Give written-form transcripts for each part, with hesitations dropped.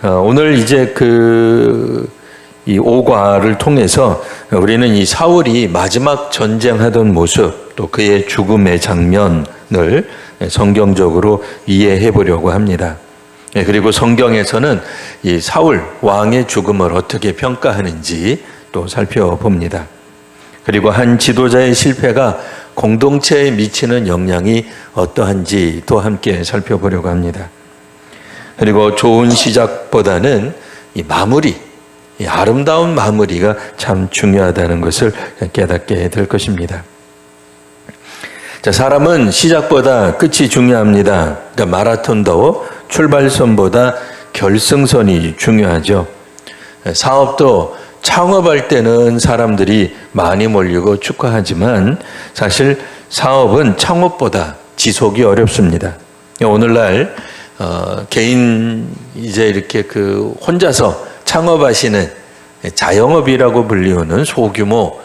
오늘 이제 이 5과를 통해서 우리는 이 사울이 마지막 전쟁하던 모습, 또 그의 죽음의 장면을 성경적으로 이해해 보려고 합니다. 그리고 성경에서는 이 사울 왕의 죽음을 어떻게 평가하는지 또 살펴봅니다. 그리고 한 지도자의 실패가 공동체에 미치는 영향이 어떠한지 또 함께 살펴보려고 합니다. 그리고 좋은 시작보다는 이 마무리, 이 아름다운 마무리가 참 중요하다는 것을 깨닫게 될 것입니다. 자, 사람은 시작보다 끝이 중요합니다. 그러니까 마라톤도 출발선보다 결승선이 중요하죠. 사업도 창업할 때는 사람들이 많이 몰리고 축하하지만 사실 사업은 창업보다 지속이 어렵습니다. 오늘날 개인 이제 이렇게 혼자서 창업하시는 자영업이라고 불리우는 소규모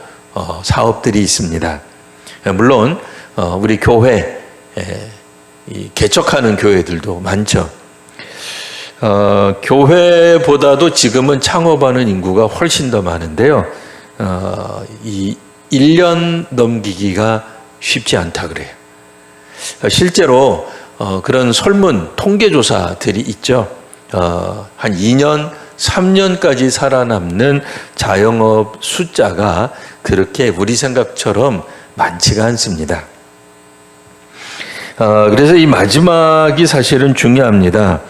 사업들이 있습니다. 물론 우리 교회 개척하는 교회들도 많죠. 교회보다도 지금은 창업하는 인구가 훨씬 더 많은데요. 이 1년 넘기기가 쉽지 않다 그래요. 실제로 그런 설문 통계조사들이 있죠. 한 2년, 3년까지 살아남는 자영업 숫자가 그렇게 우리 생각처럼 많지가 않습니다. 그래서 이 마지막이 사실은 중요합니다.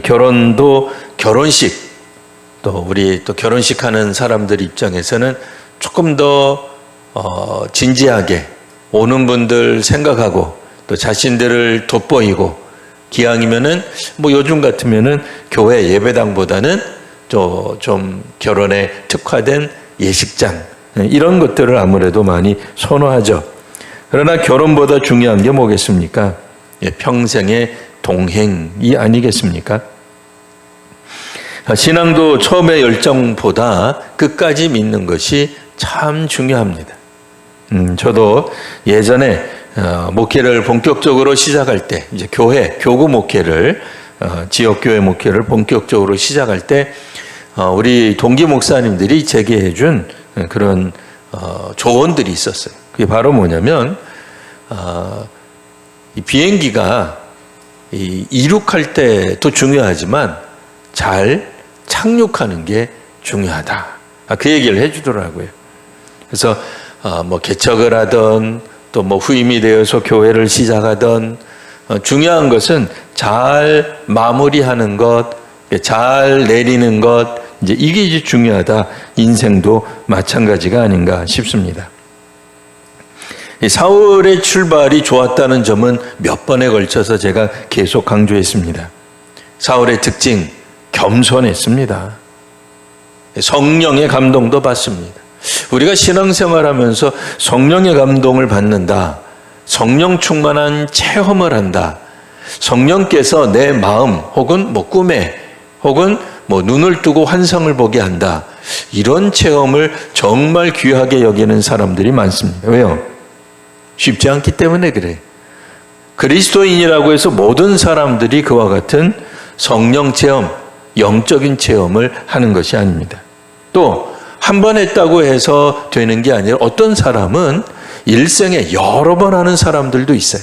결혼도 결혼식, 또 우리 또 결혼식 하는 사람들 입장에서는 조금 더 진지하게 오는 분들 생각하고 또 자신들을 돋보이고 기왕이면은 요즘 같으면은 교회 예배당보다는 좀 결혼에 특화된 예식장 이런 것들을 아무래도 많이 선호하죠. 그러나 결혼보다 중요한 게 뭐겠습니까? 평생의 동행이 아니겠습니까? 신앙도 처음의 열정보다 끝까지 믿는 것이 참 중요합니다. 저도 예전에 목회를 본격적으로 시작할 때, 이제 교구 목회를, 지역교회 목회를 본격적으로 시작할 때, 우리 동기 목사님들이 제게 해준 그런 조언들이 있었어요. 그게 바로 뭐냐면, 이 비행기가 이륙할 때도 중요하지만 잘 착륙하는 게 중요하다. 그 얘기를 해주더라고요. 그래서 개척을 하던 또 후임이 되어서 교회를 시작하던 중요한 것은 잘 마무리하는 것, 잘 내리는 것, 이게 이제 중요하다. 인생도 마찬가지가 아닌가 싶습니다. 사울의 출발이 좋았다는 점은 몇 번에 걸쳐서 제가 계속 강조했습니다. 사울의 특징, 겸손했습니다. 성령의 감동도 받습니다. 우리가 신앙생활하면서 성령의 감동을 받는다. 성령 충만한 체험을 한다. 성령께서 내 마음 혹은 꿈에 혹은 눈을 뜨고 환상을 보게 한다. 이런 체험을 정말 귀하게 여기는 사람들이 많습니다. 왜요? 쉽지 않기 때문에 그래. 그리스도인이라고 해서 모든 사람들이 그와 같은 성령 체험, 영적인 체험을 하는 것이 아닙니다. 또 한 번 했다고 해서 되는 게 아니라 어떤 사람은 일생에 여러 번 하는 사람들도 있어요.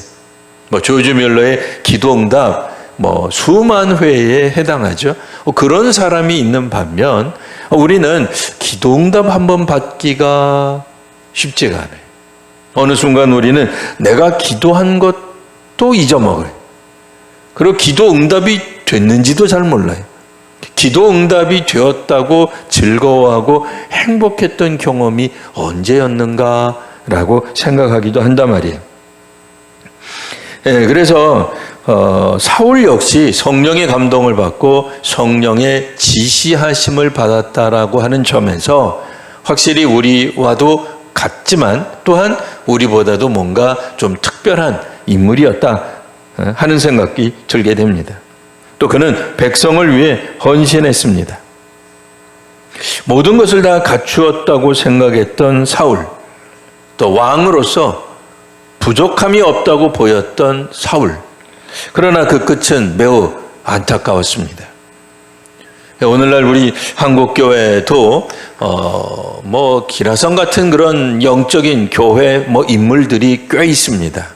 조지 뮬러의 기도응답 수만 회에 해당하죠. 그런 사람이 있는 반면 우리는 기도응답 한 번 받기가 쉽지가 않아요. 어느 순간 우리는 내가 기도한 것도 잊어먹어요. 그리고 기도 응답이 됐는지도 잘 몰라요. 기도 응답이 되었다고 즐거워하고 행복했던 경험이 언제였는가라고 생각하기도 한단 말이에요. 그래서 사울 역시 성령의 감동을 받고 성령의 지시하심을 받았다라고 하는 점에서 확실히 우리와도 같지만 또한 우리보다도 뭔가 좀 특별한 인물이었다 하는 생각이 들게 됩니다. 또 그는 백성을 위해 헌신했습니다. 모든 것을 다 갖추었다고 생각했던 사울, 또 왕으로서 부족함이 없다고 보였던 사울. 그러나 그 끝은 매우 안타까웠습니다. 오늘날 우리 한국 교회도 뭐 기라성 같은 그런 영적인 교회 뭐 인물들이 꽤 있습니다.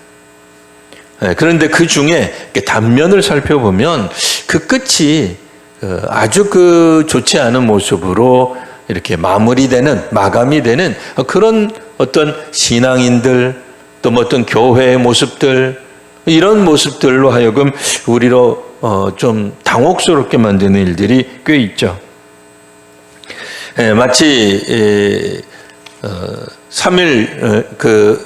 그런데 그 중에 단면을 살펴보면 그 끝이 아주 그 좋지 않은 모습으로 이렇게 마감이 되는 그런 어떤 신앙인들 또 뭐 어떤 교회의 모습들 이런 모습들로 하여금 우리로 좀 당혹스럽게 만드는 일들이 꽤 있죠. 마치 3.1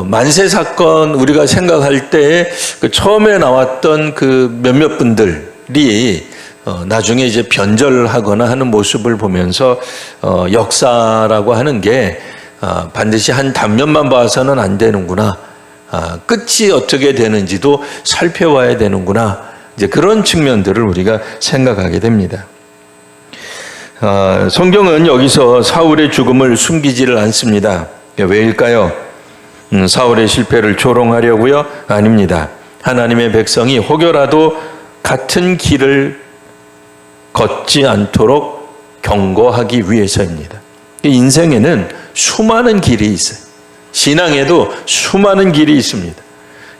만세 사건 우리가 생각할 때 그 처음에 나왔던 그 몇몇 분들이 나중에 이제 변절하거나 하는 모습을 보면서 역사라고 하는 게 반드시 한 단면만 봐서는 안 되는구나. 끝이 어떻게 되는지도 살펴봐야 되는구나. 이제 그런 측면들을 우리가 생각하게 됩니다. 성경은 여기서 사울의 죽음을 숨기지를 않습니다. 왜일까요? 사울의 실패를 조롱하려고요? 아닙니다. 하나님의 백성이 혹여라도 같은 길을 걷지 않도록 경고하기 위해서입니다. 인생에는 수많은 길이 있어요. 신앙에도 수많은 길이 있습니다.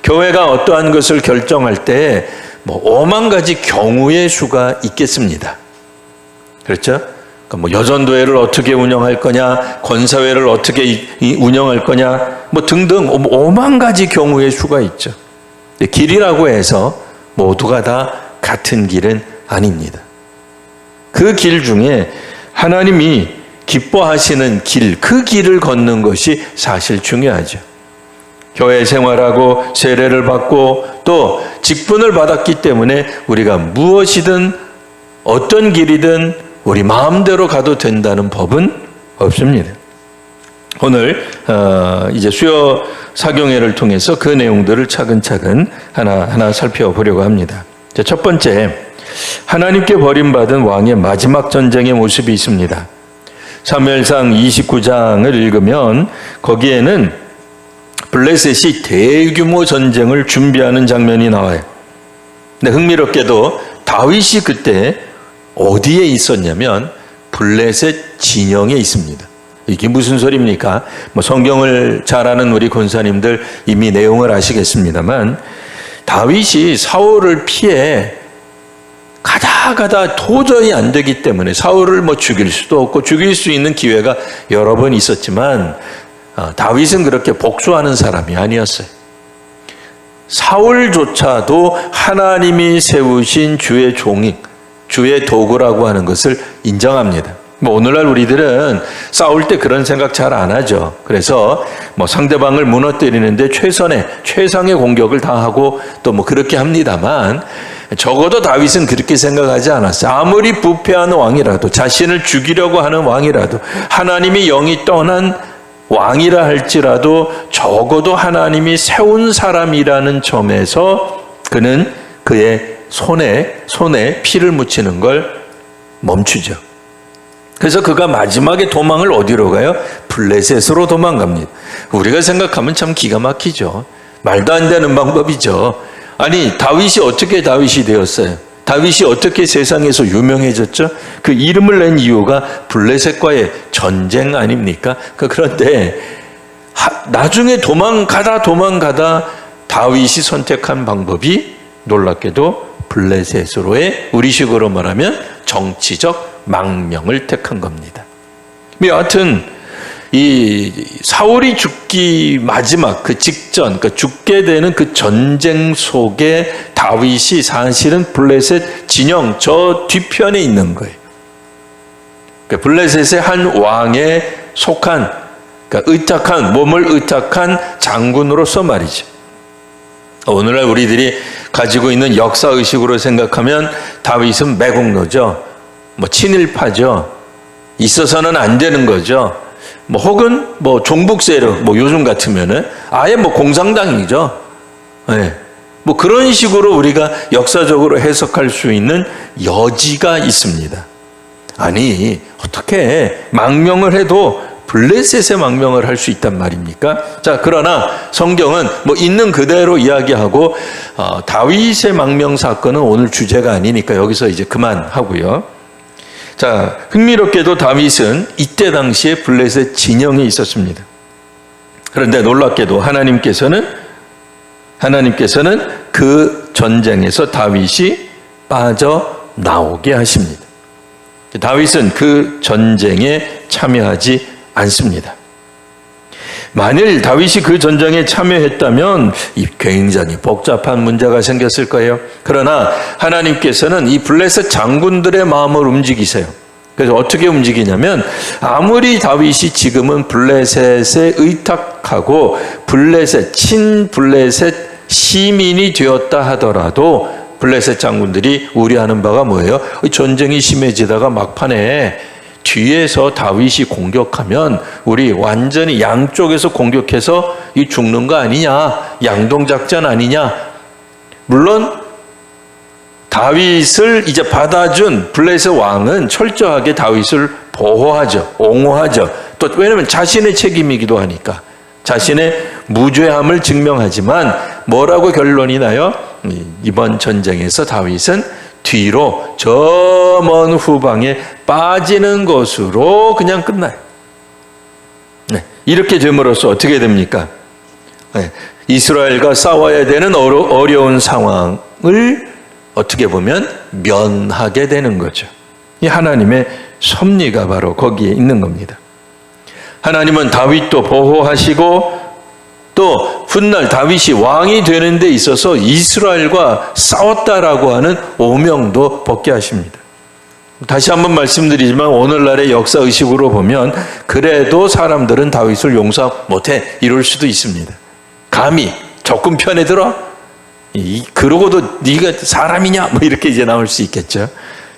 교회가 어떠한 것을 결정할 때 뭐 5만 가지 경우의 수가 있겠습니다. 그렇죠? 그러니까 뭐 여전도회를 어떻게 운영할 거냐, 권사회를 어떻게 운영할 거냐, 뭐 등등 5만 가지 경우의 수가 있죠. 길이라고 해서 모두가 다 같은 길은 아닙니다. 그 길 중에 하나님이 기뻐하시는 길, 그 길을 걷는 것이 사실 중요하죠. 교회 생활하고 세례를 받고 또 직분을 받았기 때문에 우리가 무엇이든 어떤 길이든 우리 마음대로 가도 된다는 법은 없습니다. 오늘 이제 수요 사경회를 통해서 그 내용들을 차근차근 하나하나 살펴보려고 합니다. 첫 번째, 하나님께 버림받은 왕의 마지막 전쟁의 모습이 있습니다. 사무엘상 29장을 읽으면 거기에는 블레셋이 대규모 전쟁을 준비하는 장면이 나와요. 근데 흥미롭게도 다윗이 그때 어디에 있었냐면 블레셋 진영에 있습니다. 이게 무슨 소리입니까? 뭐 성경을 잘 아는 우리 권사님들 이미 내용을 아시겠습니다만 다윗이 사울을 피해 가다 도저히 안 되기 때문에 사울을 뭐 죽일 수도 없고 죽일 수 있는 기회가 여러 번 있었지만 다윗은 그렇게 복수하는 사람이 아니었어요. 사울조차도 하나님이 세우신 주의 종이 주의 도구라고 하는 것을 인정합니다. 뭐 오늘날 우리들은 싸울 때 그런 생각 잘 안 하죠. 그래서 뭐 상대방을 무너뜨리는데 최상의 공격을 다 하고 또 뭐 그렇게 합니다만 적어도 다윗은 그렇게 생각하지 않았어요. 아무리 부패한 왕이라도 자신을 죽이려고 하는 왕이라도 하나님이 영이 떠난 왕이라 할지라도 적어도 하나님이 세운 사람이라는 점에서 그는 그의 손에 피를 묻히는 걸 멈추죠. 그래서 그가 마지막에 도망을 어디로 가요? 블레셋으로 도망갑니다. 우리가 생각하면 참 기가 막히죠. 말도 안 되는 방법이죠. 아니 다윗이 어떻게 다윗이 되었어요? 다윗이 어떻게 세상에서 유명해졌죠? 그 이름을 낸 이유가 블레셋과의 전쟁 아닙니까? 그런데 나중에 도망가다 다윗이 선택한 방법이 놀랍게도 블레셋으로의 우리식으로 말하면 정치적 망명을 택한 겁니다. 여하튼 이 사울이 죽기 마지막 그 직전, 그 죽게 되는 그 전쟁 속에 다윗이 사실은 블레셋 진영 저 뒤편에 있는 거예요. 블레셋의 한 왕에 속한, 그러니까 몸을 의탁한 장군으로서 말이죠. 오늘날 우리들이 가지고 있는 역사 의식으로 생각하면 다윗은 매국노죠. 뭐 친일파죠. 있어서는 안 되는 거죠. 뭐 혹은 뭐 종북 세력, 뭐 요즘 같으면은 아예 뭐 공산당이죠. 네. 뭐 그런 식으로 우리가 역사적으로 해석할 수 있는 여지가 있습니다. 아니 어떻게 망명을 해도 블레셋의 망명을 할 수 있단 말입니까? 자, 그러나 성경은 뭐 있는 그대로 이야기하고 다윗의 망명 사건은 오늘 주제가 아니니까 여기서 이제 그만하고요. 자, 흥미롭게도 다윗은 이때 당시에 블레셋 진영에 있었습니다. 그런데 놀랍게도 하나님께서는 그 전쟁에서 다윗이 빠져나오게 하십니다. 다윗은 그 전쟁에 참여하지 않습니다. 만일 다윗이 그 전쟁에 참여했다면 굉장히 복잡한 문제가 생겼을 거예요. 그러나 하나님께서는 이 블레셋 장군들의 마음을 움직이세요. 그래서 어떻게 움직이냐면 아무리 다윗이 지금은 블레셋에 의탁하고 친블레셋 시민이 되었다 하더라도 블레셋 장군들이 우려하는 바가 뭐예요? 전쟁이 심해지다가 막판에 뒤에서 다윗이 공격하면 우리 완전히 양쪽에서 공격해서 이 죽는 거 아니냐, 양동작전 아니냐. 물론 다윗을 이제 받아준 블레셋 왕은 철저하게 다윗을 보호하죠, 옹호하죠. 또 왜냐하면 자신의 책임이기도 하니까 자신의 무죄함을 증명하지만 뭐라고 결론이 나요? 이번 전쟁에서 다윗은 뒤로 저 먼 후방에 빠지는 것으로 그냥 끝나요. 네, 이렇게 됨으로써 어떻게 됩니까? 네, 이스라엘과 싸워야 되는 어려운 상황을 어떻게 보면 면하게 되는 거죠. 이 하나님의 섭리가 바로 거기에 있는 겁니다. 하나님은 다윗도 보호하시고 또 훗날 다윗이 왕이 되는 데 있어서 이스라엘과 싸웠다라고 하는 오명도 벗게 하십니다. 다시 한번 말씀드리지만 오늘날의 역사의식으로 보면 그래도 사람들은 다윗을 용서 못해 이럴 수도 있습니다. 감히 적군 편에 들어? 그러고도 네가 사람이냐? 뭐 이렇게 이제 나올 수 있겠죠.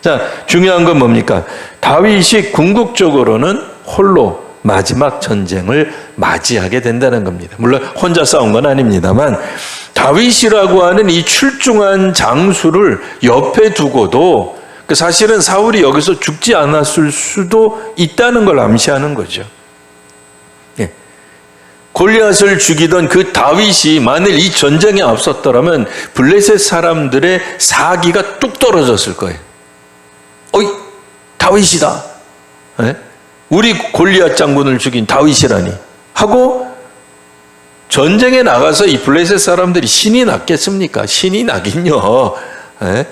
자, 중요한 건 뭡니까? 다윗이 궁극적으로는 홀로 마지막 전쟁을 맞이하게 된다는 겁니다. 물론 혼자 싸운 건 아닙니다만 다윗이라고 하는 이 출중한 장수를 옆에 두고도 사실은 사울이 여기서 죽지 않았을 수도 있다는 걸 암시하는 거죠. 예. 골리앗을 죽이던 그 다윗이 만일 이 전쟁에 앞섰더라면 블레셋 사람들의 사기가 뚝 떨어졌을 거예요. 어이, 다윗이다. 예? 우리 골리앗 장군을 죽인 다윗이라니 하고 전쟁에 나가서 이 블레셋 사람들이 신이 났겠습니까? 신이 나긴요. 예?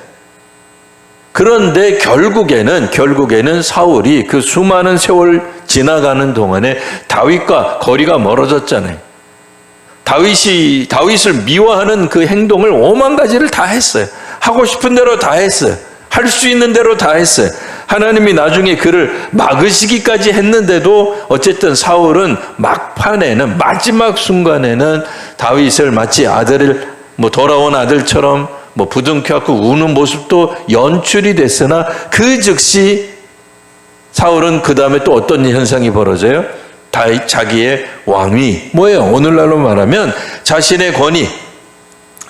그런데 결국에는 사울이 그 수많은 세월 지나가는 동안에 다윗과 거리가 멀어졌잖아요. 다윗을 미워하는 그 행동을 오만 가지를 다 했어요. 하고 싶은 대로 다 했어요. 할 수 있는 대로 다 했어요. 하나님이 나중에 그를 막으시기까지 했는데도 어쨌든 사울은 막판에는 마지막 순간에는 다윗을 마치 아들을 돌아온 아들처럼 부둥켜갖고 우는 모습도 연출이 됐으나 그 즉시 사울은 그 다음에 또 어떤 현상이 벌어져요? 자기의 왕위 뭐예요? 오늘날로 말하면 자신의 권위,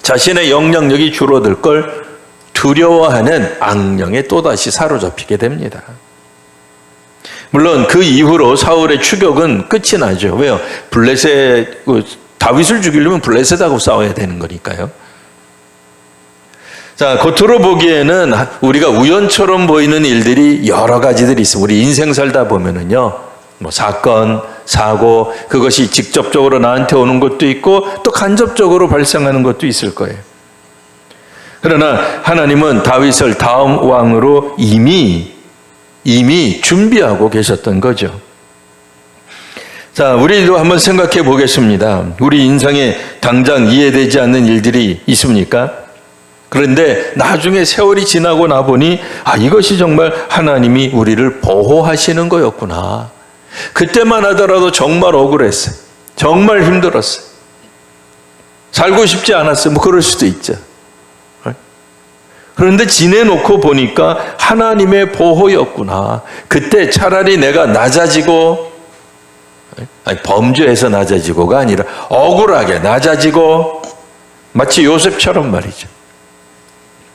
자신의 영향력이 줄어들 걸 두려워하는 악령에 또다시 사로잡히게 됩니다. 물론 그 이후로 사울의 추격은 끝이 나죠. 왜요? 다윗을 죽이려면 블레셋하고 싸워야 되는 거니까요. 자, 겉으로 보기에는 우리가 우연처럼 보이는 일들이 여러 가지들이 있어요. 우리 인생 살다 보면은요, 사건, 사고, 그것이 직접적으로 나한테 오는 것도 있고 또 간접적으로 발생하는 것도 있을 거예요. 그러나 하나님은 다윗을 다음 왕으로 이미 준비하고 계셨던 거죠. 자, 우리도 한번 생각해 보겠습니다. 우리 인생에 당장 이해되지 않는 일들이 있습니까? 그런데 나중에 세월이 지나고 나보니 이것이 정말 하나님이 우리를 보호하시는 거였구나. 그때만 하더라도 정말 억울했어요. 정말 힘들었어요. 살고 싶지 않았어요. 그럴 수도 있죠. 그런데 지내놓고 보니까 하나님의 보호였구나. 그때 차라리 내가 낮아지고, 범죄해서 낮아지고가 아니라 억울하게 낮아지고, 마치 요셉처럼 말이죠.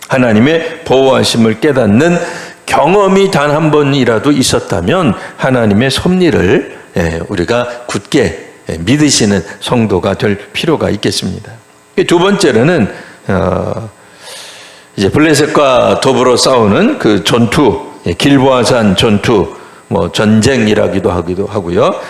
하나님의 보호하심을 깨닫는 경험이 단 한 번이라도 있었다면 하나님의 섭리를 우리가 굳게 믿으시는 성도가 될 필요가 있겠습니다. 두 번째로는 이제 블레셋과 더불어 싸우는 그 전투 길보아산 전투, 전쟁이라기도 하고요.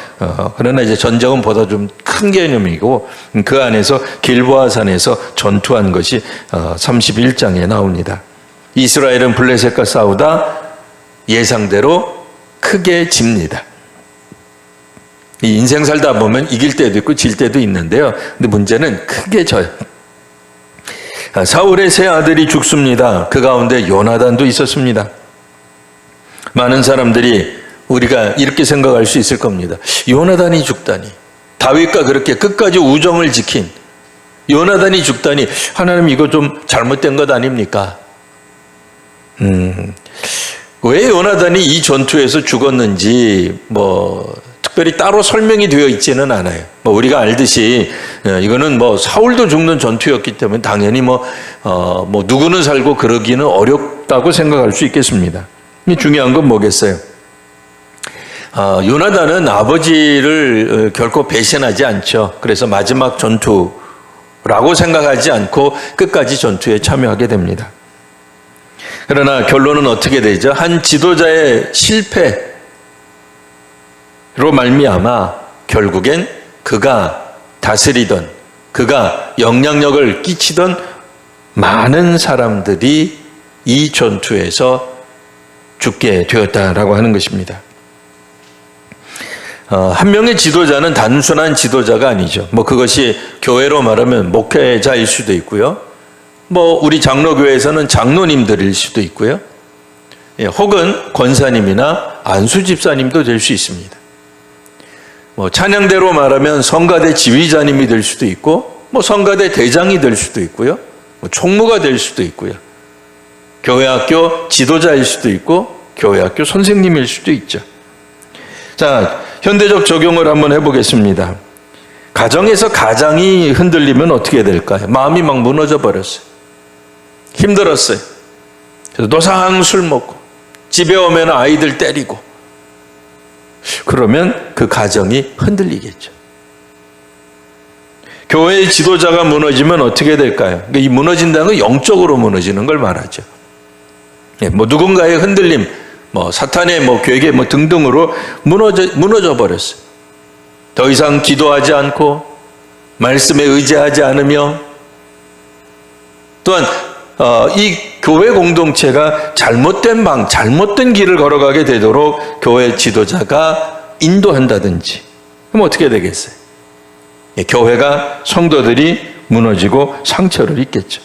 그러나 이제 전쟁은 보다 좀 큰 개념이고 그 안에서 길보아산에서 전투한 것이 31장에 나옵니다. 이스라엘은 블레셋과 싸우다 예상대로 크게 집니다. 이 인생 살다 보면 이길 때도 있고 질 때도 있는데요. 근데 문제는 크게 져요. 사울의 세 아들이 죽습니다. 그 가운데 요나단도 있었습니다. 많은 사람들이 우리가 이렇게 생각할 수 있을 겁니다. 요나단이 죽다니. 다윗과 그렇게 끝까지 우정을 지킨 요나단이 죽다니. 하나님 이거 좀 잘못된 것 아닙니까? 왜 요나단이 이 전투에서 죽었는지 특별히 따로 설명이 되어 있지는 않아요. 우리가 알듯이 이거는 사울도 죽는 전투였기 때문에 당연히 누구는 살고 그러기는 어렵다고 생각할 수 있겠습니다. 중요한 건 뭐겠어요? 요나단은 아버지를 결코 배신하지 않죠. 그래서 마지막 전투라고 생각하지 않고 끝까지 전투에 참여하게 됩니다. 그러나 결론은 어떻게 되죠? 한 지도자의 실패로 말미암아 결국엔 그가 다스리던, 그가 영향력을 끼치던 많은 사람들이 이 전투에서 죽게 되었다라고 하는 것입니다. 한 명의 지도자는 단순한 지도자가 아니죠. 그것이 교회로 말하면 목회자일 수도 있고요. 우리 장로교회에서는 장로님들일 수도 있고요. 혹은 권사님이나 안수 집사님도 될 수 있습니다. 찬양대로 말하면 성가대 지휘자님이 될 수도 있고, 성가대 대장이 될 수도 있고요. 총무가 될 수도 있고요. 교회학교 지도자일 수도 있고, 교회학교 선생님일 수도 있죠. 자, 현대적 적용을 한번 해보겠습니다. 가정에서 가장이 흔들리면 어떻게 될까요? 마음이 막 무너져 버렸어요. 힘들었어요. 그래서 노상 술 먹고 집에 오면 아이들 때리고 그러면 그 가정이 흔들리겠죠. 교회의 지도자가 무너지면 어떻게 될까요? 이 무너진다는 건 영적으로 무너지는 걸 말하죠. 누군가의 흔들림, 사탄의 괴계 등등으로 무너져 버렸어요. 더 이상 기도하지 않고 말씀에 의지하지 않으며 또한 이 교회 공동체가 잘못된 길을 걸어가게 되도록 교회 지도자가 인도한다든지 그럼 어떻게 되겠어요? 교회가 성도들이 무너지고 상처를 입겠죠.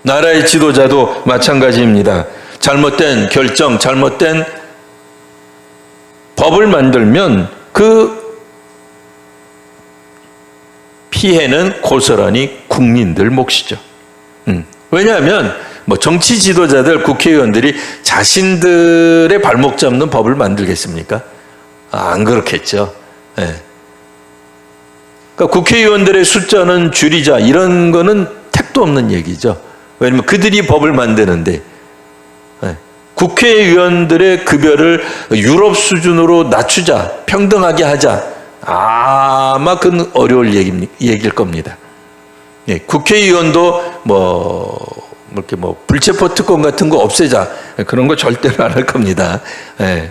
나라의 지도자도 마찬가지입니다. 잘못된 결정, 잘못된 법을 만들면 그 피해는 고스란히 국민들 몫이죠. 왜냐하면 정치 지도자들, 국회의원들이 자신들의 발목 잡는 법을 만들겠습니까? 안 그렇겠죠. 네. 그러니까 국회의원들의 숫자는 줄이자 이런 거는 택도 없는 얘기죠. 왜냐하면 그들이 법을 만드는데 국회의원들의 급여를 유럽 수준으로 낮추자, 평등하게 하자. 아마 그건 어려울 얘기일 겁니다. 예, 국회의원도 이렇게 불체포 특권 같은 거 없애자. 그런 거 절대로 안 할 겁니다. 예.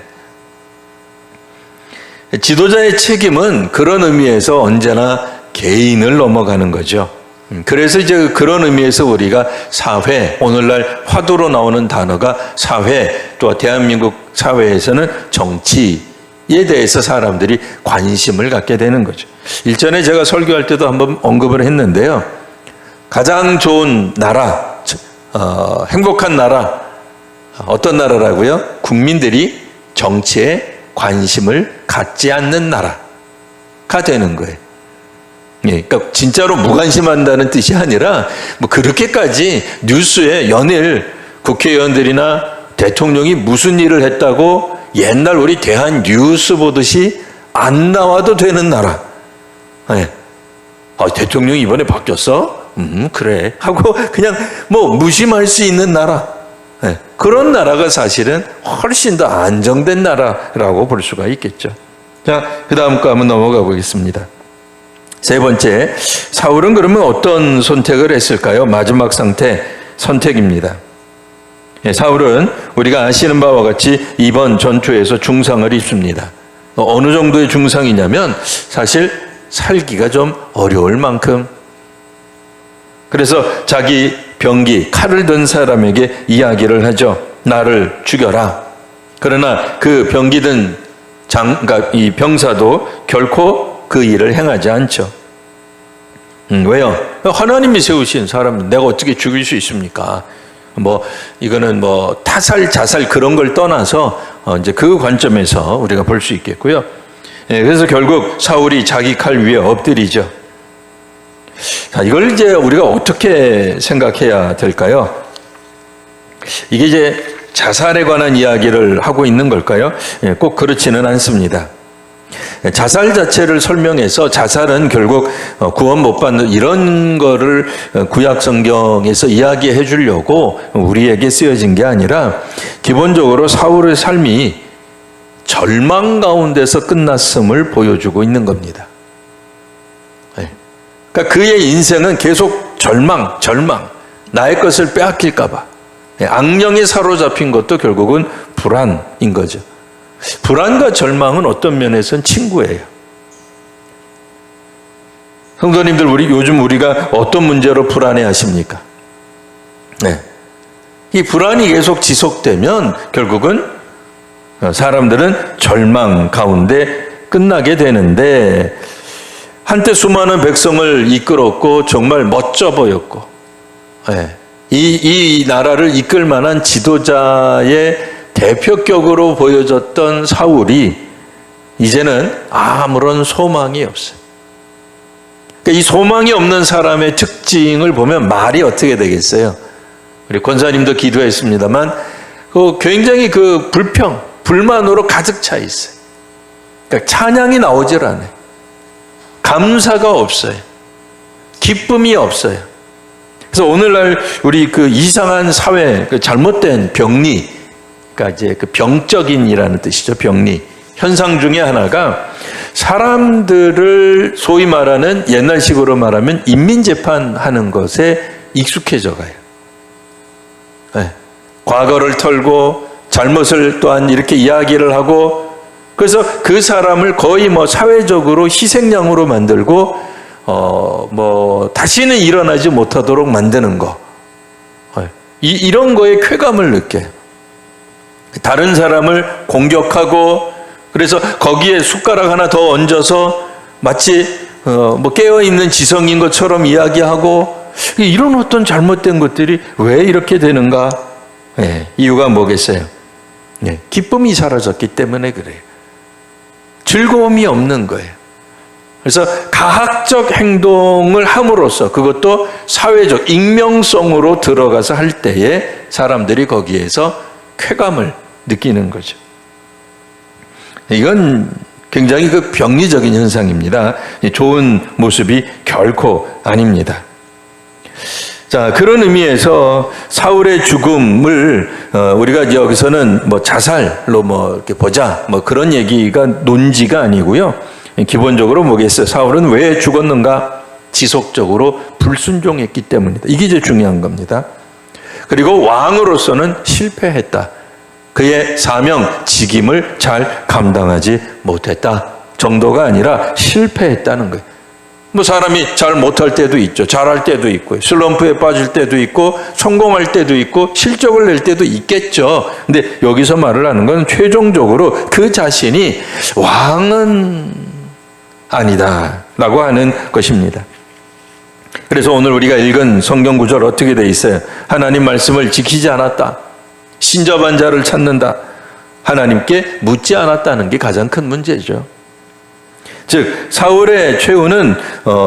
지도자의 책임은 그런 의미에서 언제나 개인을 넘어가는 거죠. 그래서 이제 그런 의미에서 우리가 사회, 오늘날 화두로 나오는 단어가 사회, 또 대한민국 사회에서는 정치에 대해서 사람들이 관심을 갖게 되는 거죠. 일전에 제가 설교할 때도 한번 언급을 했는데요. 가장 좋은 나라, 행복한 나라, 어떤 나라라고요? 국민들이 정치에 관심을 갖지 않는 나라가 되는 거예요. 예, 그러니까 진짜로 무관심한다는 뜻이 아니라 그렇게까지 뉴스에 연일 국회의원들이나 대통령이 무슨 일을 했다고 옛날 우리 대한 뉴스 보듯이 안 나와도 되는 나라. 예. 대통령이 이번에 바뀌었어? 그래 하고 그냥 무심할 수 있는 나라. 예. 그런 나라가 사실은 훨씬 더 안정된 나라라고 볼 수가 있겠죠. 자, 그 다음 거 한번 넘어가 보겠습니다. 세 번째, 사울은 그러면 어떤 선택을 했을까요? 마지막 상태, 선택입니다. 사울은 우리가 아시는 바와 같이 이번 전투에서 중상을 입습니다. 어느 정도의 중상이냐면 사실 살기가 좀 어려울 만큼. 그래서 자기 병기, 칼을 든 사람에게 이야기를 하죠. 나를 죽여라. 그러나 그 병기 든 그러니까 이 병사도 결코 그 일을 행하지 않죠. 왜요? 하나님이 세우신 사람 내가 어떻게 죽일 수 있습니까? 이거는 타살, 자살 그런 걸 떠나서 이제 그 관점에서 우리가 볼 수 있겠고요. 그래서 결국 사울이 자기 칼 위에 엎드리죠. 자, 이걸 이제 우리가 어떻게 생각해야 될까요? 이게 이제 자살에 관한 이야기를 하고 있는 걸까요? 꼭 그렇지는 않습니다. 자살 자체를 설명해서 자살은 결국 구원 못 받는 이런 거를 구약 성경에서 이야기해 주려고 우리에게 쓰여진 게 아니라 기본적으로 사울의 삶이 절망 가운데서 끝났음을 보여주고 있는 겁니다. 그러니까 그의 인생은 계속 절망, 나의 것을 빼앗길까 봐. 악령에 사로잡힌 것도 결국은 불안인 거죠. 불안과 절망은 어떤 면에서는 친구예요. 성도님들, 요즘 우리가 어떤 문제로 불안해 하십니까? 이 불안이 계속 지속되면 결국은 사람들은 절망 가운데 끝나게 되는데, 한때 수많은 백성을 이끌었고 정말 멋져 보였고, 이 나라를 이끌 만한 지도자의 대표격으로 보여졌던 사울이 이제는 아무런 소망이 없어요. 그러니까 이 소망이 없는 사람의 특징을 보면 말이 어떻게 되겠어요? 우리 권사님도 기도했습니다만 굉장히 불만으로 가득 차 있어요. 그러니까 찬양이 나오질 않아요. 감사가 없어요. 기쁨이 없어요. 그래서 오늘날 우리 이상한 사회, 잘못된 병리, 그러니까 이제 병적인이라는 뜻이죠. 병리. 현상 중에 하나가 사람들을 소위 말하는 옛날식으로 말하면 인민재판하는 것에 익숙해져 가요. 과거를 털고 잘못을 또한 이렇게 이야기를 하고, 그래서 그 사람을 거의 사회적으로 희생양으로 만들고 다시는 일어나지 못하도록 만드는 거. 이런 거에 쾌감을 느껴요. 다른 사람을 공격하고, 그래서 거기에 숟가락 하나 더 얹어서 마치 깨어있는 지성인 것처럼 이야기하고, 이런 어떤 잘못된 것들이 왜 이렇게 되는가? 이유가 뭐겠어요? 기쁨이 사라졌기 때문에 그래요. 즐거움이 없는 거예요. 그래서 가학적 행동을 함으로써, 그것도 사회적 익명성으로 들어가서 할 때에 사람들이 거기에서 쾌감을 느끼는 거죠. 이건 굉장히 병리적인 현상입니다. 좋은 모습이 결코 아닙니다. 자, 그런 의미에서 사울의 죽음을 우리가 여기서는 자살로 이렇게 보자 그런 얘기가 논지가 아니고요. 기본적으로 뭐겠어요? 사울은 왜 죽었는가? 지속적으로 불순종했기 때문이다. 이게 이제 중요한 겁니다. 그리고 왕으로서는 실패했다. 그의 사명, 직임을 잘 감당하지 못했다 정도가 아니라 실패했다는 거예요. 사람이 잘 못할 때도 있죠. 잘할 때도 있고, 슬럼프에 빠질 때도 있고, 성공할 때도 있고, 실적을 낼 때도 있겠죠. 근데 여기서 말을 하는 건 최종적으로 그 자신이 왕은 아니다 라고 하는 것입니다. 그래서 오늘 우리가 읽은 성경 구절 어떻게 돼 있어요? 하나님 말씀을 지키지 않았다. 신접한 자를 찾는다. 하나님께 묻지 않았다는 게 가장 큰 문제죠. 즉 사울의 최후는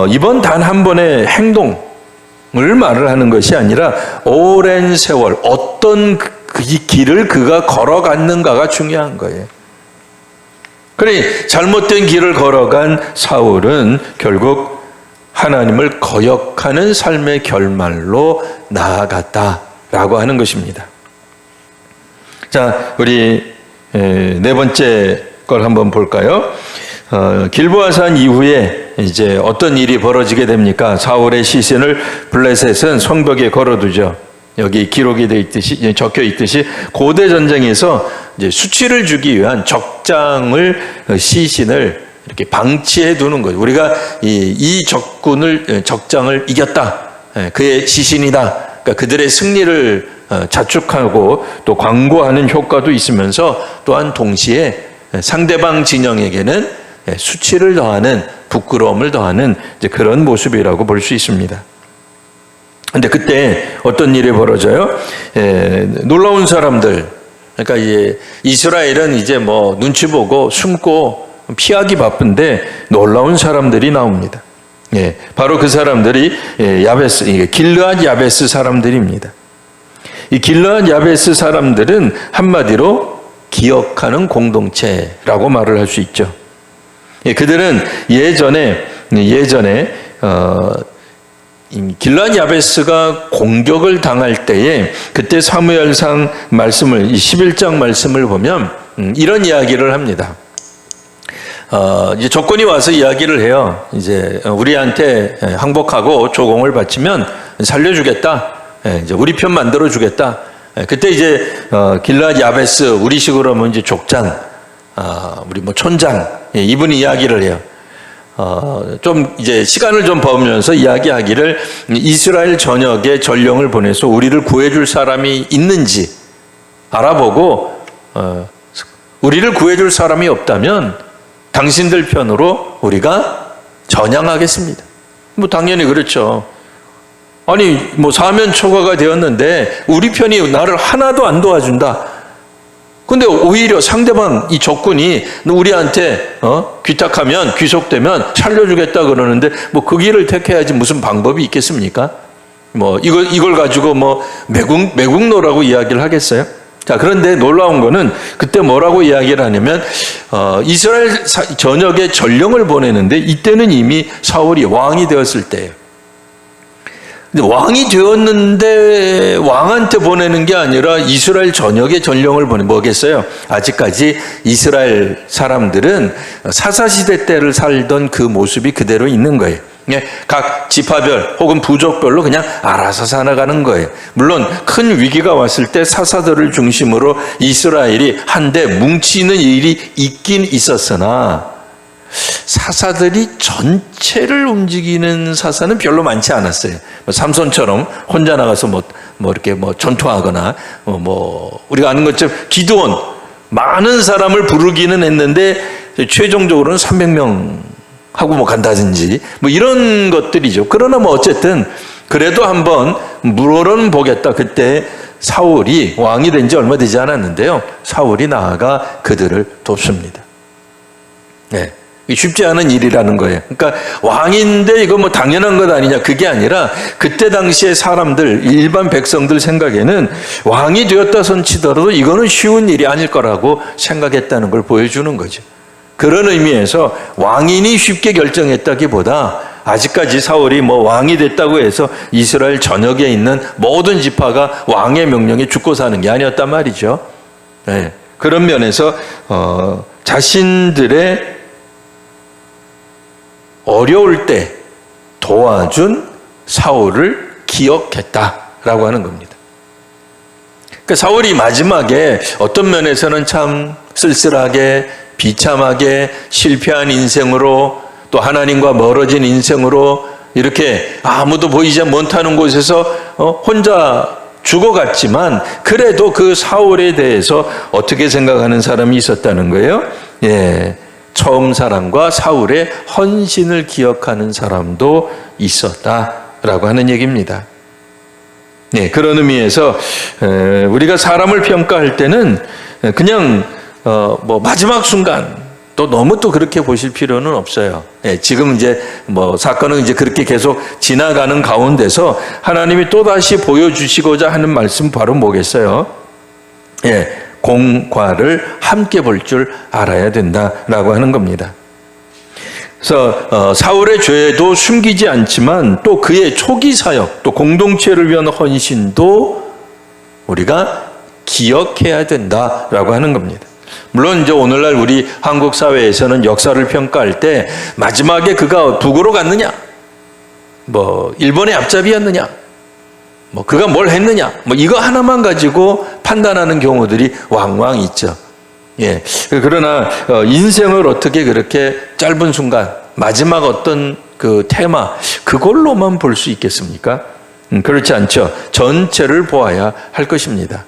이번 단 한 번의 행동을 말을 하는 것이 아니라 오랜 세월 어떤 길을 그가 걸어갔는가가 중요한 거예요. 그러니 잘못된 길을 걸어간 사울은 결국 하나님을 거역하는 삶의 결말로 나아갔다라고 하는 것입니다. 자, 우리 네 번째 걸 한번 볼까요? 길보아산 이후에 이제 어떤 일이 벌어지게 됩니까? 사울의 시신을 블레셋은 성벽에 걸어두죠. 여기 기록이 돼 있듯이 적혀 있듯이 고대 전쟁에서 이제 수치를 주기 위한 적장을 시신을 이렇게 방치해 두는 거예요. 우리가 이 적장을 이겼다. 그의 시신이다. 그러니까 그들의 승리를 자축하고 또 광고하는 효과도 있으면서 또한 동시에 상대방 진영에게는 수치를 더하는 부끄러움을 더하는 이제 그런 모습이라고 볼 수 있습니다. 근데 그때 어떤 일이 벌어져요? 놀라운 사람들, 그러니까 이제 이스라엘은 이제 뭐 눈치 보고 숨고 피하기 바쁜데 놀라운 사람들이 나옵니다. 바로 그 사람들이 길르앗 야베스 사람들입니다. 이 길르앗 야베스 사람들은 한마디로 기억하는 공동체라고 말을 할 수 있죠. 그들은 예전에 길르앗 야베스가 공격을 당할 때에 그때 사무엘상 말씀을 11장 말씀을 보면 이런 이야기를 합니다. 이제 적군이 와서 이야기를 해요. 이제 우리한테 항복하고 조공을 바치면 살려주겠다. 이제 우리 편 만들어 주겠다. 그때 이제 길르앗 야베스 우리식으로 하면 이제 족장, 우리 뭐 촌장 이분이 이야기를 해요. 좀 이제 시간을 좀 버면서 이야기하기를 이스라엘 전역에 전령을 보내서 우리를 구해줄 사람이 있는지 알아보고 우리를 구해줄 사람이 없다면 당신들 편으로 우리가 전향하겠습니다. 뭐 당연히 그렇죠. 아니 뭐 사면 초과가 되었는데 우리 편이 나를 하나도 안 도와준다. 근데 오히려 상대방 이 적군이 우리한테 귀탁하면 귀속되면 살려주겠다 그러는데 뭐 그 길을 택해야지 무슨 방법이 있겠습니까? 뭐 이걸 가지고 뭐 매국노라고 이야기를 하겠어요? 자, 그런데 놀라운 거는 그때 뭐라고 이야기를 하냐면 이스라엘 전역에 전령을 보내는데 이때는 이미 사울이 왕이 되었을 때예요. 근데 왕이 되었는데 왕한테 보내는 게 아니라 이스라엘 전역에 전령을 뭐겠어요? 아직까지 이스라엘 사람들은 사사시대 때를 살던 그 모습이 그대로 있는 거예요. 각 지파별 혹은 부족별로 그냥 알아서 살아가는 거예요. 물론 큰 위기가 왔을 때 사사들을 중심으로 이스라엘이 한데 뭉치는 일이 있긴 있었으나 사사들이 전체를 움직이는 사사는 별로 많지 않았어요. 삼손처럼 혼자 나가서 뭐 이렇게 전투하거나 우리가 아는 것처럼 기드온 많은 사람을 부르기는 했는데 최종적으로는 300명 하고 간다든지 이런 것들이죠. 그러나 어쨌든 그래도 한번 물어는 보겠다. 그때 사울이 왕이 된 지 얼마 되지 않았는데요. 사울이 나아가 그들을 돕습니다. 네. 쉽지 않은 일이라는 거예요. 그러니까 왕인데 이거 당연한 것 아니냐 그게 아니라 그때 당시에 사람들 일반 백성들 생각에는 왕이 되었다 손치더라도 이거는 쉬운 일이 아닐 거라고 생각했다는 걸 보여주는 거죠. 그런 의미에서 왕인이 쉽게 결정했다기보다 아직까지 사울이 왕이 됐다고 해서 이스라엘 전역에 있는 모든 지파가 왕의 명령에 죽고 사는 게 아니었단 말이죠. 네. 그런 면에서 자신들의 어려울 때 도와준 사울을 기억했다라고 하는 겁니다. 그러니까 사울이 마지막에 어떤 면에서는 참 쓸쓸하게 비참하게 실패한 인생으로 또 하나님과 멀어진 인생으로 이렇게 아무도 보이지 못하는 곳에서 혼자 죽어갔지만 그래도 그 사울에 대해서 어떻게 생각하는 사람이 있었다는 거예요. 처음 사람과 사울의 헌신을 기억하는 사람도 있었다라고 하는 얘기입니다. 그런 의미에서 우리가 사람을 평가할 때는 그냥 마지막 순간 또 너무 또 그렇게 보실 필요는 없어요. 지금 이제 사건은 이제 그렇게 계속 지나가는 가운데서 하나님이 또 다시 보여주시고자 하는 말씀 바로 뭐겠어요? 공과를 함께 볼 줄 알아야 된다라고 하는 겁니다. 그래서 사울의 죄도 숨기지 않지만 또 그의 초기 사역, 또 공동체를 위한 헌신도 우리가 기억해야 된다라고 하는 겁니다. 물론 이제 오늘날 우리 한국 사회에서는 역사를 평가할 때 마지막에 그가 북으로 갔느냐, 일본의 앞잡이였느냐, 뭐 그가 뭘 했느냐, 뭐 이거 하나만 가지고 판단하는 경우들이 왕왕 있죠. 예. 그러나 인생을 어떻게 그렇게 짧은 순간, 마지막 어떤 그 테마, 그걸로만 볼 수 있겠습니까? 그렇지 않죠. 전체를 보아야 할 것입니다.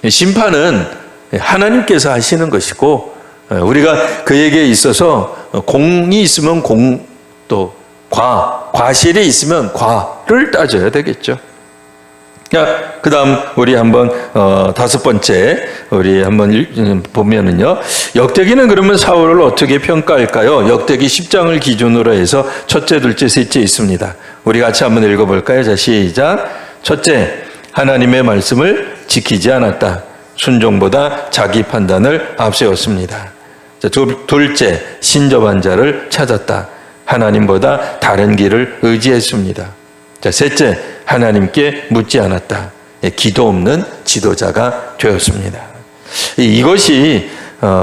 심판은 하나님께서 하시는 것이고, 우리가 그에게 있어서 공이 있으면 공, 또 과실이 있으면 과를 따져야 되겠죠. 그 다음 우리 한번 다섯 번째 우리 한번 보면은요, 역대기는 그러면 사울을 어떻게 평가할까요? 역대기 10장을 기준으로 해서 첫째, 둘째, 셋째 있습니다. 우리 같이 한번 읽어볼까요? 자, 시작. 첫째, 하나님의 말씀을 지키지 않았다. 순종보다 자기 판단을 앞세웠습니다. 자, 둘째, 신접한 자를 찾았다. 하나님보다 다른 길을 의지했습니다. 자, 셋째, 하나님께 묻지 않았다. 기도 없는 지도자가 되었습니다. 이것이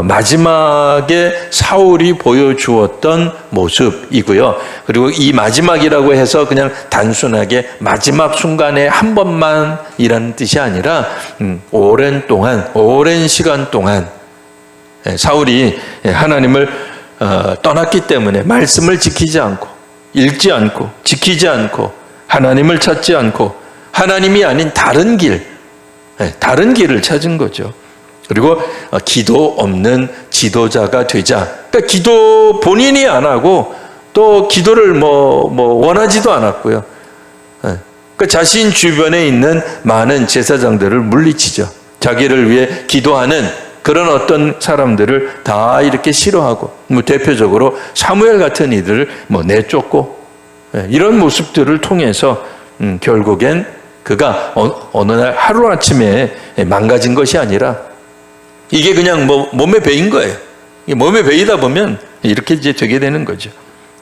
마지막에 사울이 보여주었던 모습이고요. 그리고 이 마지막이라고 해서 그냥 단순하게 마지막 순간에 한 번만이라는 뜻이 아니라 오랜 시간 동안 사울이 하나님을 떠났기 때문에 말씀을 지키지 않고, 읽지 않고, 지키지 않고, 하나님을 찾지 않고, 하나님이 아닌 다른 길을 찾은 거죠. 그리고 기도 없는 지도자가 되자. 그러니까 기도 본인이 안 하고 또 기도를 원하지도 않았고요. 그러니까 자신 주변에 있는 많은 제사장들을 물리치죠. 자기를 위해 기도하는 그런 어떤 사람들을 다 이렇게 싫어하고, 대표적으로 사무엘 같은 이들을 내쫓고, 이런 모습들을 통해서 결국엔 그가 어느 날 하루아침에 망가진 것이 아니라 이게 그냥 몸에 배인 거예요. 몸에 배이다 보면 이렇게 이제 되게 되는 거죠.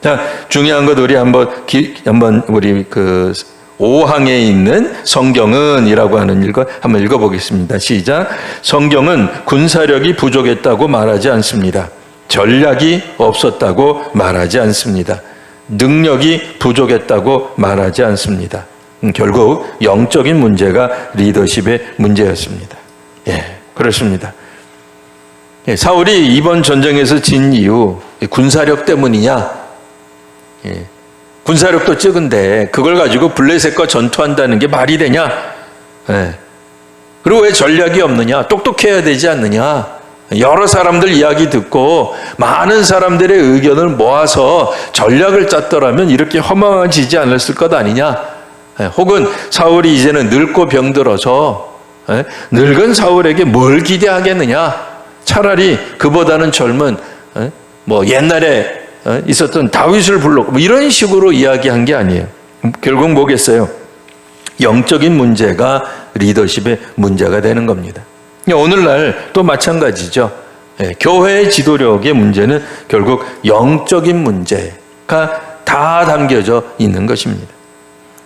자, 중요한 것 우리 한번 우리 그 5항에 있는 성경은이라고 하는 읽어 한번 읽어보겠습니다. 시작. 성경은 군사력이 부족했다고 말하지 않습니다. 전략이 없었다고 말하지 않습니다. 능력이 부족했다고 말하지 않습니다. 결국 영적인 문제가 리더십의 문제였습니다. 예, 그렇습니다. 예, 사울이 이번 전쟁에서 진 이유 군사력 때문이냐? 예, 군사력도 적은데 그걸 가지고 블레셋과 전투한다는 게 말이 되냐? 예. 그리고 왜 전략이 없느냐? 똑똑해야 되지 않느냐? 여러 사람들 이야기 듣고 많은 사람들의 의견을 모아서 전략을 짰더라면 이렇게 허망해지지 않았을 것 아니냐? 혹은 사울이 이제는 늙고 병들어서 늙은 사울에게 뭘 기대하겠느냐? 차라리 그보다는 젊은 옛날에 있었던 다윗을 불렀고 이런 식으로 이야기한 게 아니에요. 결국 뭐겠어요? 영적인 문제가 리더십의 문제가 되는 겁니다. 오늘날 또 마찬가지죠. 교회의 지도력의 문제는 결국 영적인 문제가 다 담겨져 있는 것입니다.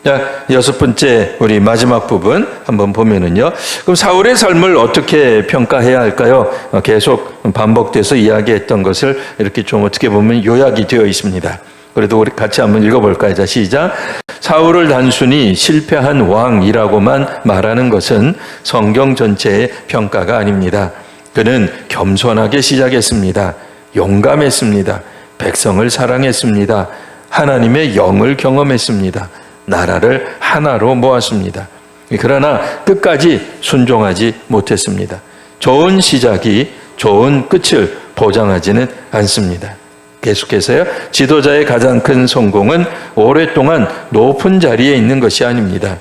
자, 여섯 번째 우리 마지막 부분 한번 보면은요. 그럼 사울의 삶을 어떻게 평가해야 할까요? 계속 반복돼서 이야기했던 것을 이렇게 좀 어떻게 보면 요약이 되어 있습니다. 그래도 우리 같이 한번 읽어볼까요? 자, 시작. 사울을 단순히 실패한 왕이라고만 말하는 것은 성경 전체의 평가가 아닙니다. 그는 겸손하게 시작했습니다. 용감했습니다. 백성을 사랑했습니다. 하나님의 영을 경험했습니다. 나라를 하나로 모았습니다. 그러나 끝까지 순종하지 못했습니다. 좋은 시작이 좋은 끝을 보장하지는 않습니다. 계속해서요. 지도자의 가장 큰 성공은 오랫동안 높은 자리에 있는 것이 아닙니다.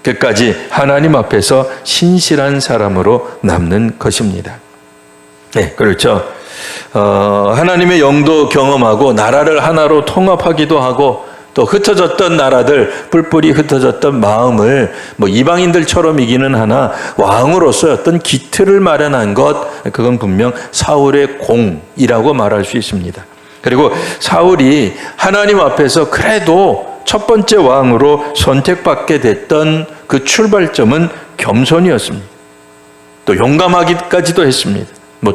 끝까지 하나님 앞에서 신실한 사람으로 남는 것입니다. 네, 그렇죠. 하나님의 영도 경험하고 나라를 하나로 통합하기도 하고 또 흩어졌던 나라들, 뿔뿔이 흩어졌던 마음을 이방인들처럼 이기는 하나 왕으로서 어떤 기틀을 마련한 것, 그건 분명 사울의 공이라고 말할 수 있습니다. 그리고 사울이 하나님 앞에서 그래도 첫 번째 왕으로 선택받게 됐던 그 출발점은 겸손이었습니다. 또 용감하기까지도 했습니다.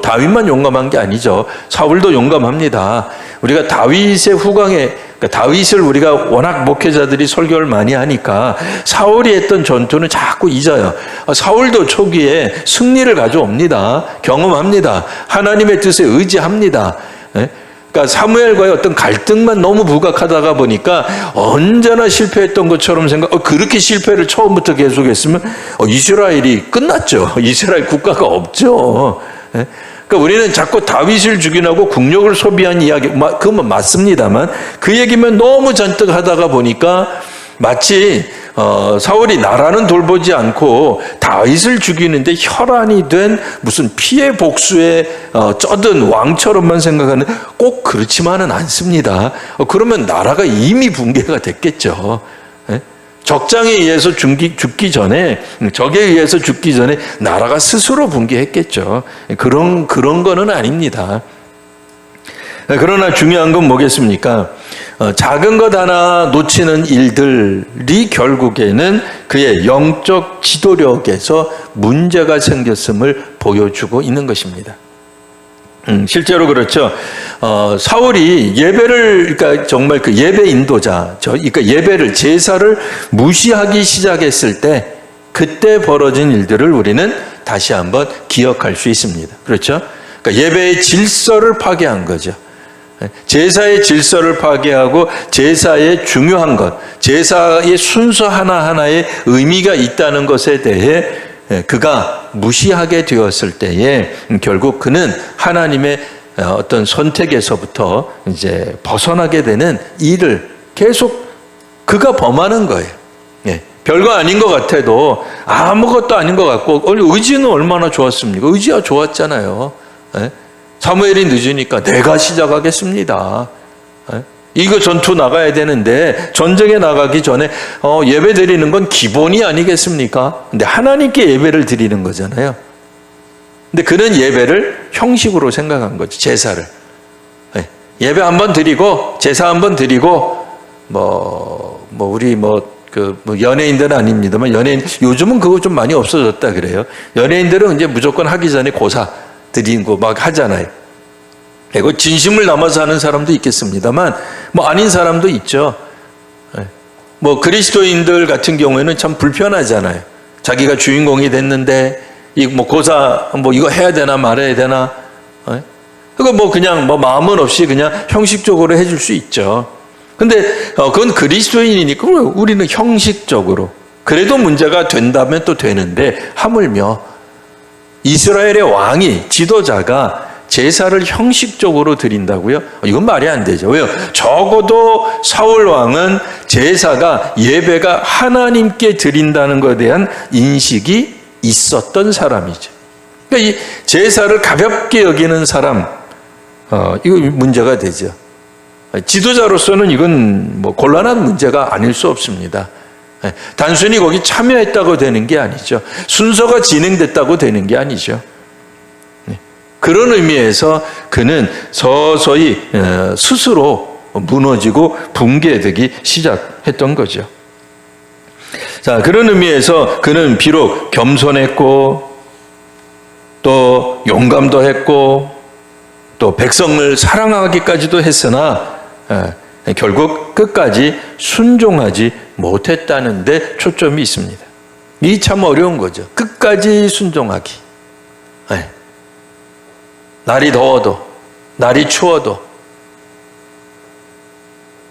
다윗만 용감한 게 아니죠. 사울도 용감합니다. 우리가 다윗의 후광에 그러니까 다윗을 우리가 워낙 목회자들이 설교를 많이 하니까 사울이 했던 전투는 자꾸 잊어요. 사울도 초기에 승리를 가져옵니다. 경험합니다. 하나님의 뜻에 의지합니다. 그러니까 사무엘과의 어떤 갈등만 너무 부각하다가 보니까 언제나 실패했던 것처럼 그렇게 실패를 처음부터 계속했으면 이스라엘이 끝났죠. 이스라엘 국가가 없죠. 그러니까 우리는 자꾸 다윗을 죽이라고 국력을 소비한 이야기, 그건 맞습니다만 그 얘기면 너무 잔뜩 하다가 보니까 마치 사울이 나라는 돌보지 않고 다윗을 죽이는데 혈안이 된 무슨 피해 복수에 쩌든 왕처럼만 생각하는, 꼭 그렇지만은 않습니다. 그러면 나라가 이미 붕괴가 됐겠죠. 적장에 의해서 죽기 전에, 적에 의해서 죽기 전에 나라가 스스로 붕괴했겠죠. 그런 거는 아닙니다. 그러나 중요한 건 뭐겠습니까? 작은 것 하나 놓치는 일들이 결국에는 그의 영적 지도력에서 문제가 생겼음을 보여주고 있는 것입니다. 실제로 그렇죠. 사울이 예배를, 그러니까 정말 그 예배 인도자, 그러니까 예배를, 제사를 무시하기 시작했을 때, 그때 벌어진 일들을 우리는 다시 한번 기억할 수 있습니다. 그렇죠? 그러니까 예배의 질서를 파괴한 거죠. 제사의 질서를 파괴하고 제사의 중요한 것, 제사의 순서 하나하나에 의미가 있다는 것에 대해 그가 무시하게 되었을 때에 결국 그는 하나님의 어떤 선택에서부터 이제 벗어나게 되는 일을 계속 그가 범하는 거예요. 별거 아닌 것 같아도 아무것도 아닌 것 같고, 의지는 얼마나 좋았습니까? 의지가 좋았잖아요. 사무엘이 늦으니까 내가 시작하겠습니다. 이거 전투 나가야 되는데 전쟁에 나가기 전에 예배 드리는 건 기본이 아니겠습니까? 근데 하나님께 예배를 드리는 거잖아요. 근데 그는 예배를 형식으로 생각한 거죠. 제사를. 예배 한번 드리고 제사 한번 드리고 우리 연예인들은 아닙니다만, 요즘은 그거 좀 많이 없어졌다 그래요. 연예인들은 이제 무조건 하기 전에 고사 드리는 거 막 하잖아요. 그리고 진심을 담아서 하는 사람도 있겠습니다만, 아닌 사람도 있죠. 그리스도인들 같은 경우에는 참 불편하잖아요. 자기가 주인공이 됐는데, 고사, 이거 해야 되나 말아야 되나. 그거 그냥 마음은 없이 그냥 형식적으로 해줄 수 있죠. 근데, 그건 그리스도인이니까 우리는 형식적으로. 그래도 문제가 된다면 또 되는데, 하물며, 이스라엘의 왕이, 지도자가 제사를 형식적으로 드린다고요? 이건 말이 안 되죠. 왜요? 적어도 사울 왕은 제사가, 예배가 하나님께 드린다는 것에 대한 인식이 있었던 사람이죠. 그러니까 이 제사를 가볍게 여기는 사람, 이거 문제가 되죠. 지도자로서는 이건 곤란한 문제가 아닐 수 없습니다. 단순히 거기 참여했다고 되는 게 아니죠. 순서가 진행됐다고 되는 게 아니죠. 그런 의미에서 그는 서서히 스스로 무너지고 붕괴되기 시작했던 거죠. 자, 그런 의미에서 그는 비록 겸손했고 또 용감도 했고 또 백성을 사랑하기까지도 했으나 결국 끝까지 순종하지 못했다는 데 초점이 있습니다. 이 참 어려운 거죠. 끝까지 순종하기. 날이 더워도, 날이 추워도,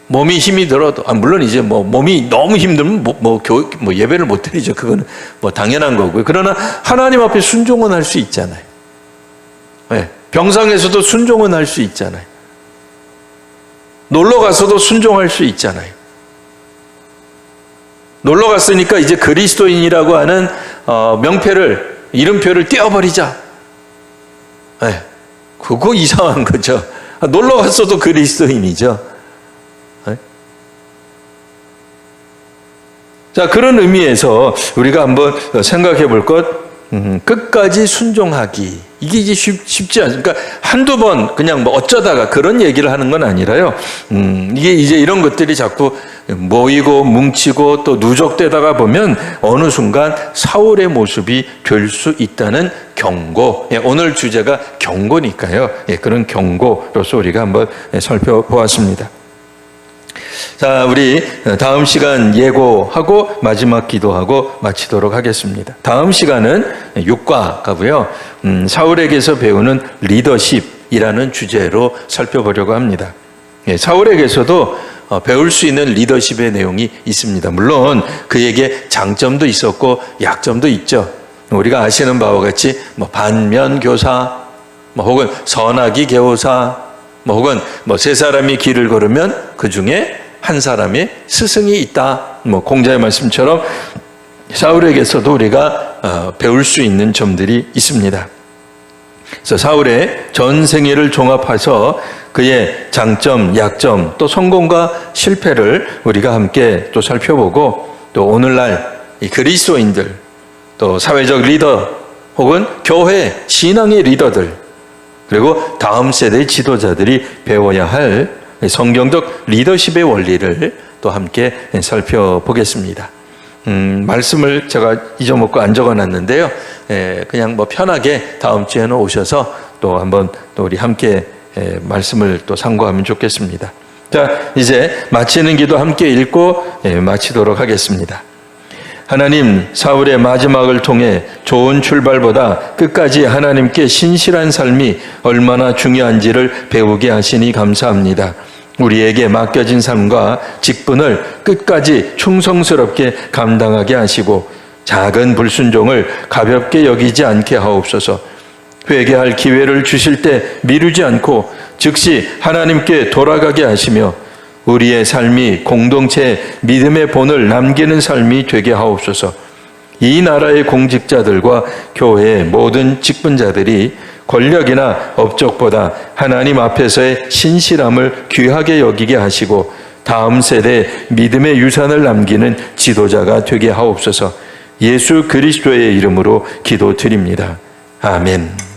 몸이 힘이 들어도, 물론 이제 몸이 너무 힘들면 예배를 못 드리죠. 그거는 당연한 거고요. 그러나 하나님 앞에 순종은 할 수 있잖아요. 병상에서도 순종은 할 수 있잖아요. 놀러 가서도 순종할 수 있잖아요. 놀러 갔으니까 이제 그리스도인이라고 하는 명패를, 이름표를 떼어버리자. 그거 이상한 거죠. 놀러 갔어도 그리스도인이죠. 자, 그런 의미에서 우리가 한번 생각해 볼 것, 끝까지 순종하기. 이게 이제 쉽지 않습니다. 그러니까 한두 번 그냥 어쩌다가 그런 얘기를 하는 건 아니라요. 이게 이제 이런 것들이 자꾸 모이고 뭉치고 또 누적되다가 보면 어느 순간 사울의 모습이 될 수 있다는 경고. 오늘 주제가 경고니까요. 그런 경고로서 우리가 한번 살펴보았습니다. 자, 우리 다음 시간 예고하고 마지막 기도하고 마치도록 하겠습니다. 다음 시간은 6과가고요. 사울에게서 배우는 리더십이라는 주제로 살펴보려고 합니다. 예, 사울에게서도 배울 수 있는 리더십의 내용이 있습니다. 물론 그에게 장점도 있었고 약점도 있죠. 우리가 아시는 바와 같이 반면교사, 혹은 선악이 교사, 혹은 세 사람이 길을 걸으면 그 중에 한 사람의 스승이 있다. 공자의 말씀처럼 사울에게서도 우리가 배울 수 있는 점들이 있습니다. 그래서 사울의 전 생애를 종합해서 그의 장점, 약점, 또 성공과 실패를 우리가 함께 또 살펴보고, 또 오늘날 이 그리스도인들, 또 사회적 리더 혹은 교회 신앙의 리더들, 그리고 다음 세대의 지도자들이 배워야 할 성경적 리더십의 원리를 또 함께 살펴보겠습니다. 말씀을 제가 잊어먹고 안 적어놨는데요. 그냥 편하게 다음 주에는 오셔서 또 한번 또 우리 함께 말씀을 또 상고하면 좋겠습니다. 자, 이제 마치는 기도 함께 읽고 마치도록 하겠습니다. 하나님, 사울의 마지막을 통해 좋은 출발보다 끝까지 하나님께 신실한 삶이 얼마나 중요한지를 배우게 하시니 감사합니다. 우리에게 맡겨진 삶과 직분을 끝까지 충성스럽게 감당하게 하시고 작은 불순종을 가볍게 여기지 않게 하옵소서. 회개할 기회를 주실 때 미루지 않고 즉시 하나님께 돌아가게 하시며 우리의 삶이 공동체의 믿음의 본을 남기는 삶이 되게 하옵소서. 이 나라의 공직자들과 교회의 모든 직분자들이 권력이나 업적보다 하나님 앞에서의 신실함을 귀하게 여기게 하시고 다음 세대에 믿음의 유산을 남기는 지도자가 되게 하옵소서. 예수 그리스도의 이름으로 기도드립니다. 아멘.